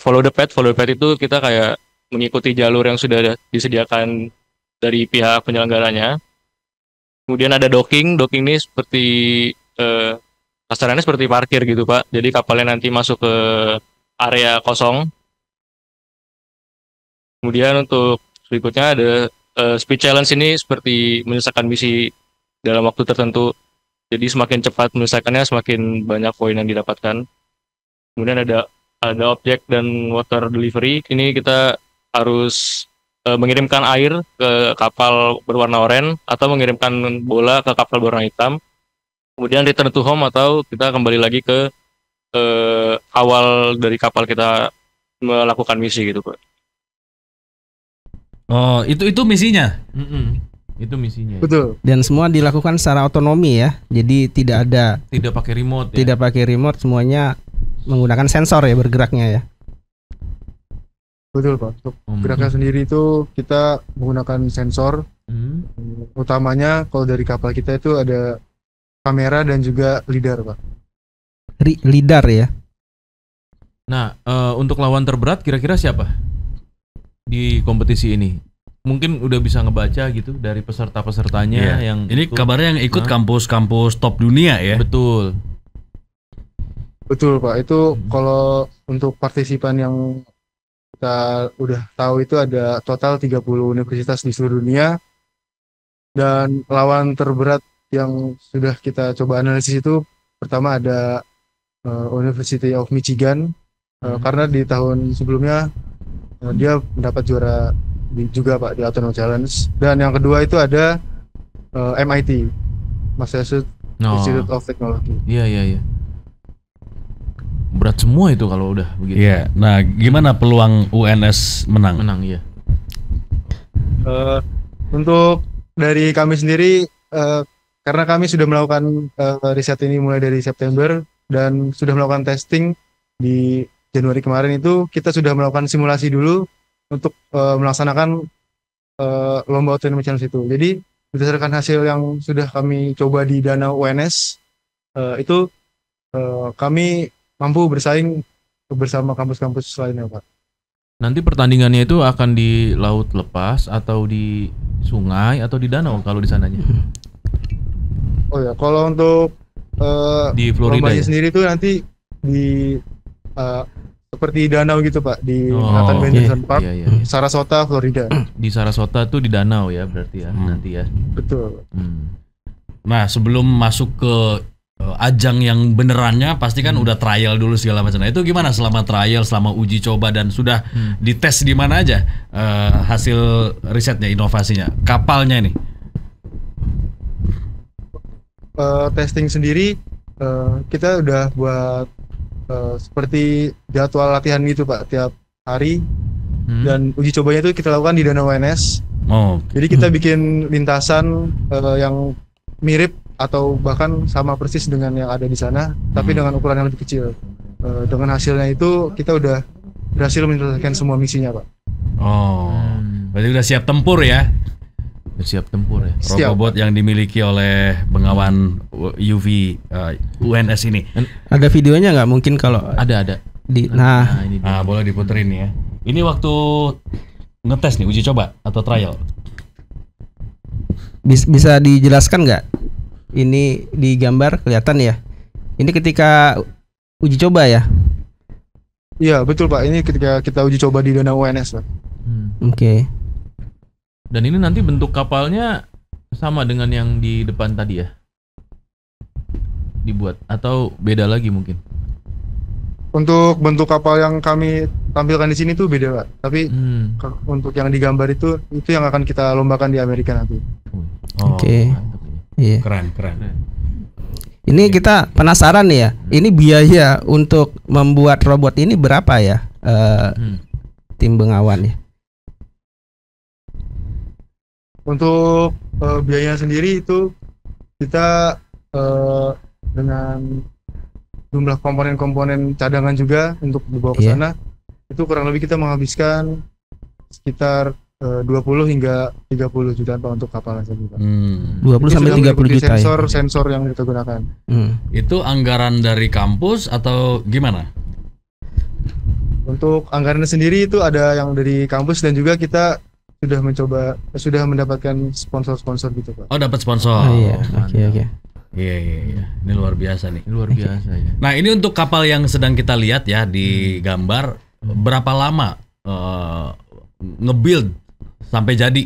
follow the path. Follow the path itu kita kayak mengikuti jalur yang sudah disediakan dari pihak penyelenggaranya. Kemudian ada docking. Docking ini seperti kasarannya seperti parkir gitu Pak. Jadi kapalnya nanti masuk ke area kosong. Kemudian untuk berikutnya ada speed challenge, ini seperti menyelesaikan misi dalam waktu tertentu. Jadi semakin cepat menyelesaikannya semakin banyak poin yang didapatkan. Kemudian ada objek dan water delivery. Ini kita harus mengirimkan air ke kapal berwarna oranye atau mengirimkan bola ke kapal berwarna hitam. Kemudian return to home atau kita kembali lagi ke awal dari kapal kita melakukan misi gitu Pak. Oh, itu misinya. Itu misinya. Betul. Dan semua dilakukan secara otonomi ya. Jadi tidak pakai remote. Tidak pakai remote, semuanya menggunakan sensor ya bergeraknya ya. Betul Pak. Untuk geraknya sendiri itu kita menggunakan sensor. Utamanya kalau dari kapal kita itu ada kamera dan juga lidar Pak. Lidar ya. Nah, untuk lawan terberat kira-kira siapa di kompetisi ini? Mungkin udah bisa ngebaca gitu dari peserta-pesertanya yang ini kabarnya yang ikut kampus-kampus top dunia ya. Betul Pak. Itu kalau untuk partisipan yang kita udah tahu itu ada total 30 universitas di seluruh dunia. Dan lawan terberat yang sudah kita coba analisis itu pertama ada University of Michigan, karena di tahun sebelumnya dia mendapat juara juga Pak di Autonomous Challenge. Dan yang kedua itu ada MIT, Massachusetts Institute of Technology. Iya. Berat semua itu kalau udah begitu. Iya. Nah, gimana peluang UNS menang? Menang ya. Untuk dari kami sendiri, karena kami sudah melakukan riset ini mulai dari September dan sudah melakukan testing di Januari kemarin, itu kita sudah melakukan simulasi dulu untuk melaksanakan lomba Autonomous Challenge itu. Jadi berdasarkan hasil yang sudah kami coba di danau UNS, itu kami mampu bersaing bersama kampus-kampus lainnya Pak. Nanti pertandingannya itu akan di laut lepas atau di sungai atau di danau kalau di sananya? Oh ya, kalau untuk di Florida lombanya sendiri itu nanti di seperti danau gitu Pak, di Nathan Benjamin Park, Sarasota, Florida. Di Sarasota tuh di danau ya berarti ya nanti ya. Betul. Nah, sebelum masuk ke ajang yang benerannya pasti kan udah trial dulu segala macam. Nah, itu gimana selama trial, selama uji coba dan sudah dites di mana aja hasil risetnya, inovasinya, kapalnya ini? Testing sendiri kita udah buat seperti jadwal latihan gitu Pak tiap hari, dan uji cobanya itu kita lakukan di Danau UNS. Jadi kita bikin lintasan yang mirip atau bahkan sama persis dengan yang ada di sana, tapi dengan ukuran yang lebih kecil. Dengan hasilnya itu kita udah berhasil menyelesaikan semua misinya Pak. Berarti udah siap tempur ya? Siap tempur ya. Robobot yang dimiliki oleh Bengawan UV UNS ini. Ada videonya nggak mungkin kalau ada. Nah, boleh diputerin ya. Ini waktu ngetes nih, uji coba atau trial. Bisa dijelaskan nggak? Ini di gambar kelihatan ya. Ini ketika uji coba ya? Iya betul Pak. Ini ketika kita uji coba di Danau UNS Pak. Oke. Dan ini nanti bentuk kapalnya sama dengan yang di depan tadi ya? Dibuat atau beda lagi mungkin? Untuk bentuk kapal yang kami tampilkan di sini tuh beda Pak. Tapi untuk yang digambar itu yang akan kita lombakan di Amerika nanti. Oke. Iya. Keren. Ini kita penasaran nih ya. Ini biaya untuk membuat robot ini berapa ya? Tim Bengawan ya. Untuk biaya sendiri itu kita dengan jumlah komponen-komponen cadangan juga untuk dibawa ke sana itu kurang lebih kita menghabiskan sekitar 20 hingga 30 jutaan Pak untuk kapal tersebut. 20 sampai 30 juta. Sensor yang kita gunakan. Itu anggaran dari kampus atau gimana? Untuk anggaran sendiri itu ada yang dari kampus dan juga kita sudah mendapatkan sponsor gitu Pak. Oh, dapat sponsor. Oke. Iya. Ini luar biasa nih. Luar biasa ya. Nah, ini untuk kapal yang sedang kita lihat ya di gambar, berapa lama nge-build sampai jadi?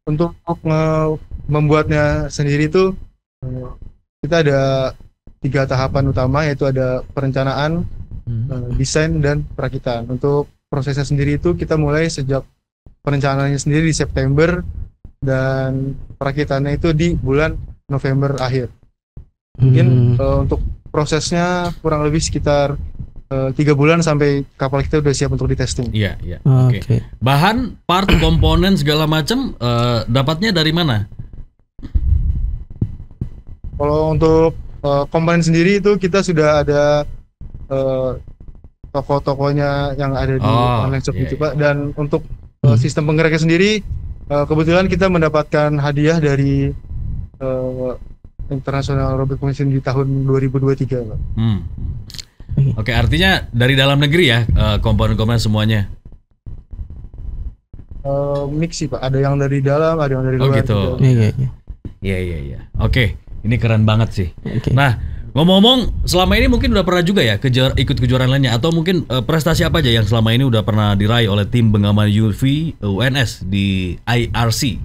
Untuk membuatnya sendiri itu kita ada 3 tahapan utama, yaitu ada perencanaan, desain dan perakitan. Untuk prosesnya sendiri itu kita mulai sejak perencanaannya sendiri di September dan perakitannya itu di bulan November akhir. Mungkin untuk prosesnya kurang lebih sekitar 3 bulan sampai kapal kita udah siap untuk ditesting. Iya. Oke. Bahan, part, komponen segala macam dapatnya dari mana? Kalau untuk komponen sendiri itu kita sudah ada toko-tokonya yang ada di online shop itu Pak. Dan untuk sistem penggeraknya sendiri kebetulan kita mendapatkan hadiah dari International Robot Competition di tahun 2023 Pak. Oke, artinya dari dalam negeri ya komponen-komponen semuanya? Mix sih Pak, ada yang dari dalam, ada yang dari luar. Oh gitu. Iya. Oke, ini keren banget sih. Nah, ngomong-ngomong, selama ini mungkin udah pernah juga ya ikut kejuaraan lainnya, atau mungkin prestasi apa aja yang selama ini udah pernah diraih oleh tim Bengawan UV UNS di IRC?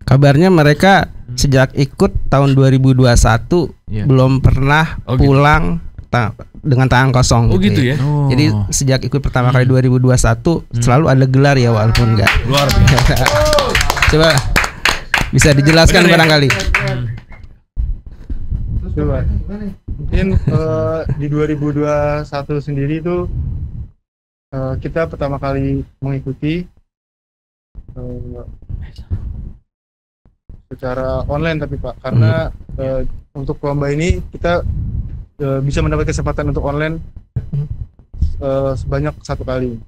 Kabarnya mereka sejak ikut tahun 2021 belum pernah pulang dengan tangan kosong. Gitu ya. Jadi sejak ikut pertama kali 2021 selalu ada gelar ya, walaupun enggak. Luar biasa. Coba bisa dijelaskan barangkali. Coba. Mungkin di 2021 sendiri itu kita pertama kali mengikuti secara online tapi Pak, karena untuk lomba ini kita bisa mendapat kesempatan untuk online sebanyak 1 kali.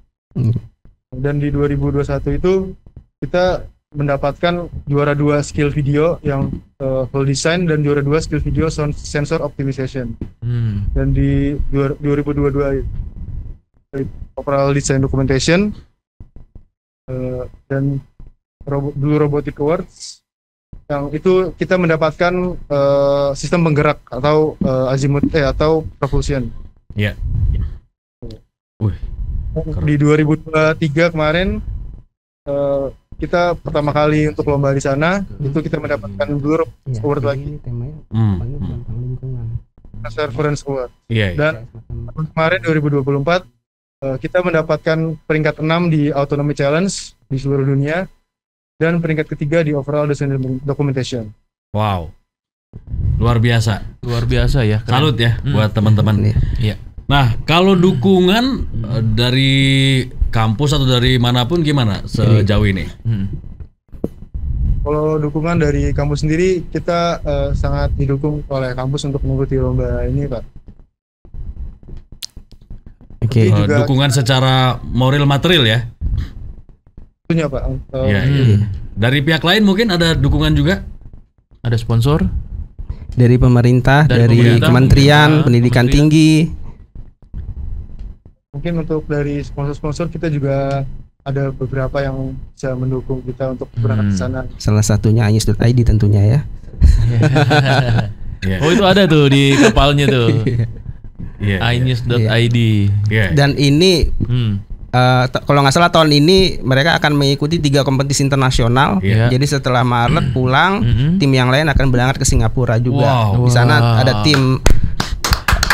Dan di 2021 itu kita mendapatkan juara 2 skill video yang full design dan juara 2 skill video sensor optimization. Dan di 2022 overall design documentation dan Blue Robotic Awards, yang itu kita mendapatkan sistem penggerak atau azimuth atau propulsion. Iya. Di 2023 kemarin kita pertama kali untuk lomba di sana, itu kita mendapatkan Blue Award lagi. Reference Award. Dan kemarin 2024 kita mendapatkan peringkat 6 di Autonomy Challenge di seluruh dunia dan peringkat ketiga di Overall Design Documentation. Wow. Luar biasa. Luar biasa ya. Salut ya buat teman-teman. Iya. Nah, kalau dukungan dari kampus atau dari manapun gimana sejauh ini? Kalau dukungan dari kampus sendiri, kita sangat didukung oleh kampus untuk mengikuti lomba ini, Pak. Dukungan secara moral material ya? Punya Pak. Dari pihak lain mungkin ada dukungan juga? Ada sponsor? Dari pemerintah, dari Kementerian Pendidikan Tinggi. Mungkin untuk dari sponsor-sponsor kita juga ada beberapa yang bisa mendukung kita untuk berangkat ke sana. Salah satunya Anyus.id tentunya ya. Oh itu ada tuh di kapalnya tuh. Anyus.id. Dan ini kalau nggak salah tahun ini mereka akan mengikuti 3 kompetisi internasional. Jadi setelah Maret pulang, tim yang lain akan berangkat ke Singapura juga. Di sana ada tim,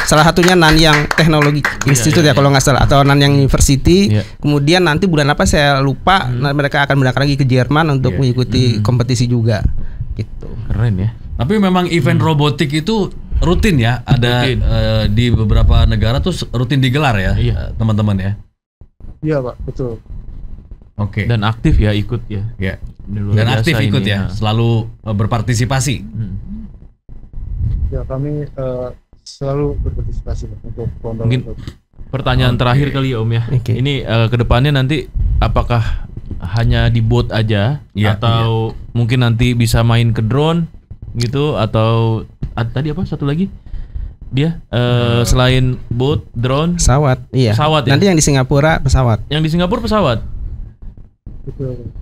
salah satunya Nanyang Technology Institute ya kalau nggak salah, atau Nanyang University. Kemudian nanti bulan apa saya lupa, mereka akan berangkat lagi ke Jerman untuk mengikuti kompetisi juga. Gitu. Keren ya. Tapi memang event robotik itu rutin ya, ada di beberapa negara tuh rutin digelar ya, teman-teman ya. Iya Pak, betul. Oke. Dan aktif ya ikut ya. Dan aktif ikut ya, selalu berpartisipasi. Ya kami selalu berpartisipasi untuk lomba. Mungkin pertanyaan terakhir kali ya Om ya. Ini kedepannya nanti apakah hanya di boat aja atau mungkin nanti bisa main ke drone gitu, atau tadi apa satu lagi? Dia selain boat, drone, pesawat. Iya. Pesawat ya. Nanti yang di Singapura pesawat. Yang di Singapura pesawat. Betul.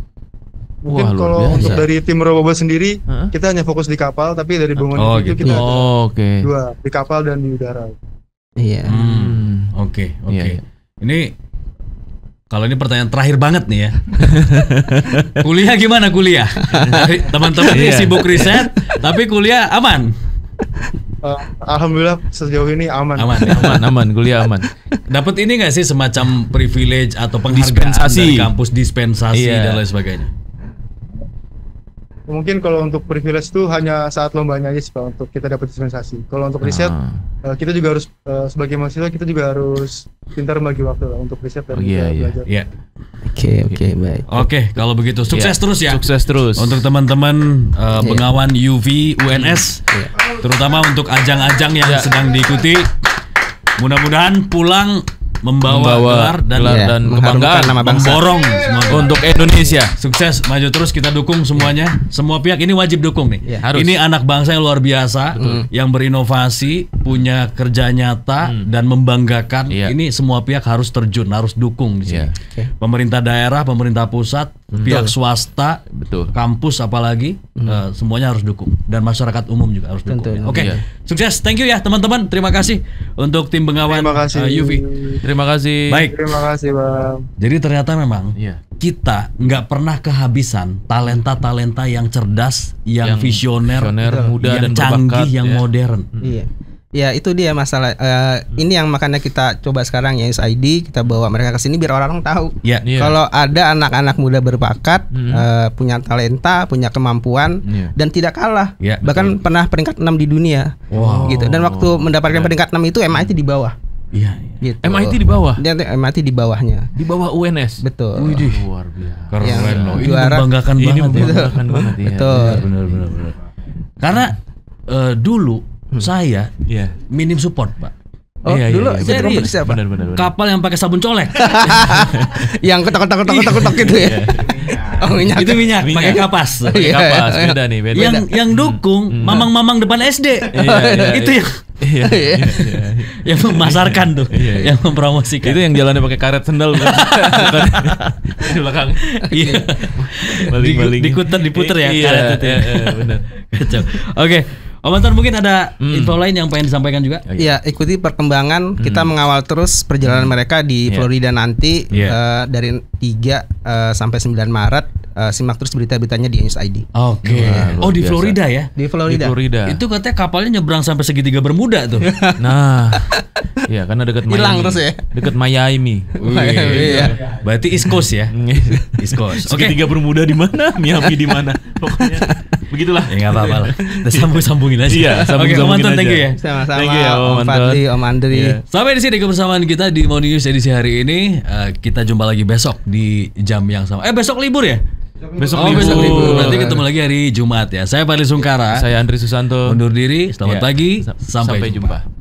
Mungkin kalau untuk dari tim Robobot sendiri, kita hanya fokus di kapal, tapi dari bangunan itu kita ada 2 di kapal dan di udara. Iya. Oke. Ini kalau ini pertanyaan terakhir banget nih ya. Kuliah gimana kuliah? Teman-teman ini sibuk riset, tapi kuliah aman. Alhamdulillah sejauh ini aman. Aman, kuliah aman. Dapat ini nggak sih semacam privilege atau penghargaan dari kampus, dispensasi dan lain sebagainya? Mungkin kalau untuk privilege itu hanya saat lombanya aja sih Pak, untuk kita dapat dispensasi. Kalau untuk riset, kita juga harus sebagai mahasiswa kita juga harus pintar membagi waktu lah untuk riset dan belajar. Oke, baik. Oke, kalau begitu sukses terus ya. Sukses terus untuk teman-teman Bengawan UV UNS, terutama untuk ajang-ajang yang sedang diikuti. Mudah-mudahan pulang membawa gelar dan kebanggaan, memborong semua untuk Indonesia. Sukses, maju terus, kita dukung semuanya. Semua pihak ini wajib dukung nih. Ini anak bangsa yang luar biasa, yang berinovasi, punya kerja nyata dan membanggakan. Ini semua pihak harus terjun, harus dukung di sini. Pemerintah daerah, pemerintah pusat, pihak swasta, kampus apalagi, semuanya harus dukung, dan masyarakat umum juga harus dukung. Oke, sukses, thank you ya teman-teman. Terima kasih untuk tim Bengawan UV. Terima kasih. Baik. Terima kasih Bang. Jadi ternyata memang kita nggak pernah kehabisan talenta-talenta yang cerdas, yang visioner, muda yang dan canggih, berbakat, yang modern. Ya itu dia masalah. Ini yang makanya kita coba sekarang ya ID, kita bawa mereka ke sini biar orang-orang tahu. Kalau ada anak-anak muda berbakat, punya talenta, punya kemampuan, dan tidak kalah. Bahkan pernah peringkat 6 di dunia. Gitu. Dan waktu mendapatkan peringkat 6 itu MIT di bawah. Gitu. MIT di bawah. Dia MIT di bawahnya. Di bawah UNS. Betul. Luar biasa. Keren loh. Ini juara. membanggakan Ini banget. membanggakan banget ya. Betul. Benar. Karena dulu saya minim support, Pak. Dulu serius. Benar. Kapal yang pakai sabun colek. Yang ketok gitu ya. Minyak. Itu minyak. Pakai kapas. Beda nih, beda. Yang dukung mamang-mamang depan SD. Itu yang memasarkan tuh, yang mempromosikan. Itu yang jalannya pakai karet sendal bukan di belakang. Diputer ya karet itu. Benar. Kacau. Oke. Om Anton mungkin ada info lain yang pengen disampaikan juga? Ya, ikuti perkembangan. Kita mengawal terus perjalanan mereka di Florida nanti dari 3 sampai 9 Maret. Simak terus berita-beritanya di Anyus ID. Oke. Di Florida ya? Di Florida. Itu katanya kapalnya nyebrang sampai segitiga Bermuda tuh. Nah, ya karena dekat Miami. Hilang terus ya. Dekat Miami. Berarti East Coast ya? East Coast. Segitiga Bermuda di mana? Miami di mana? Pokoknya begitulah. Ya nggak apa-apa lah. Kita sambung-sambungin aja. Iya, Oke, Om Anton, thank you ya. Sama-sama. Thank you ya, Om Fadli, Om Andri. Sampai di sini kebersamaan kita di Morning News edisi hari ini. Kita jumpa lagi besok di jam yang sama. Besok libur ya? Besok libur. Nanti ketemu lagi hari Jumat ya. Saya Fadli Sungkara. Saya Andri Susanto. Undur diri. Selamat pagi. Sampai jumpa.